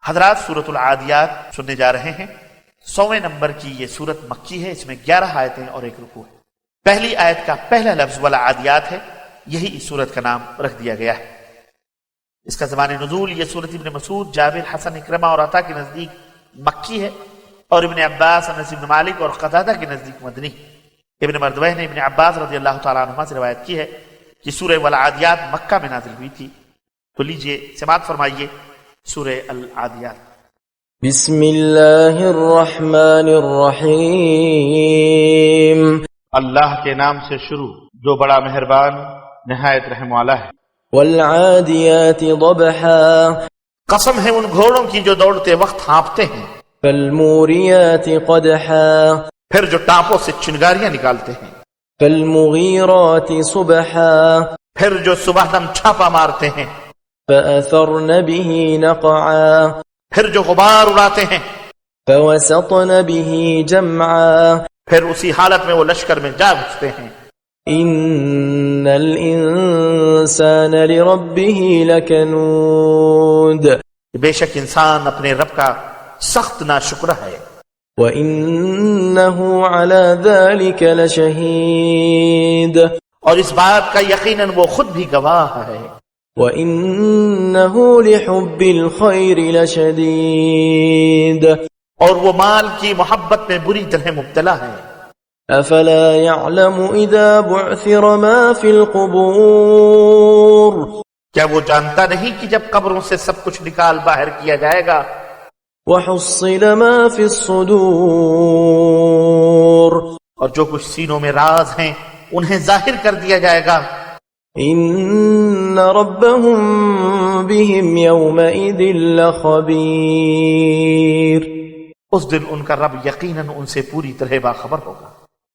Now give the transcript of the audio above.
حضرات، سورۃ العادیات سننے جا رہے ہیں۔ 100ویں نمبر کی یہ سورت مکی ہے، اس میں 11 آیتیں اور 1 رکوع ہے۔ پہلی آیت کا پہلا لفظ والعادیات ہے، یہی اس سورت کا نام رکھ دیا گیا ہے۔ اس کا زمان نزول یہ سورت ابن مسعود، جابر، حسن، اکرمہ اور عطا کے نزدیک مکی ہے، اور ابن عباس، انس بن مالک اور قتادہ کے نزدیک مدنی۔ ابن مردویہ نے ابن عباس رضی اللہ تعالیٰ عنہما سے روایت کی ہے کہ سورہ والعادیات مکہ میں نازل ہوئی تھی۔ تو لیجئے سماعت فرمائیے سورہ العادیات۔ بسم اللہ الرحمن الرحیم۔ اللہ کے نام سے شروع جو بڑا مہربان نہایت رحم والا ہے۔ والعادیات ضبحا۔ قسم ہے ان گھوڑوں کی جو دوڑتے وقت ہانپتے ہیں۔ فالموریات قدحا۔ پھر جو ٹانپوں سے چنگاریاں نکالتے ہیں۔ فالمغیرات صبحا۔ پھر جو صبح دم چھاپا مارتے ہیں۔ فأثرن به نقعا۔ پھر جو غبار اڑاتے ہیں۔ فوسطن به جمعا۔ پھر اسی حالت میں وہ لشکر میں جا گھستے ہیں۔ ان الانسان لربه لکنود۔ بے شک انسان اپنے رب کا سخت ناشکرہ ہے۔ وَإِنَّهُ عَلَى ذَلِكَ لَشَهِيدٌ۔ اور اس بات کا یقیناً وہ خود بھی گواہ ہے۔ وَإِنَّهُ لِحُبِّ الْخَيْرِ لَشَدِيدٌ۔ اور وہ مال کی محبت میں بری طرح مبتلا ہے۔ أَفَلَا يَعْلَمُ إِذَا بُعْثِرَ مَا فِي الْقُبُورِ۔ کیا وہ جانتا نہیں کہ جب قبروں سے سب کچھ نکال باہر کیا جائے گا۔ وَحُصِّلَ مَا فِي الصُّدُورِ۔ اور جو کچھ سینوں میں راز ہیں انہیں ظاہر کر دیا جائے گا۔ إِنَّ رَبَّهُمْ بِهِمْ يَوْمَئِذٍ لَخَبِيرٌ۔ اس دن ان کا رب یقیناً ان سے پوری طرح باخبر ہوگا۔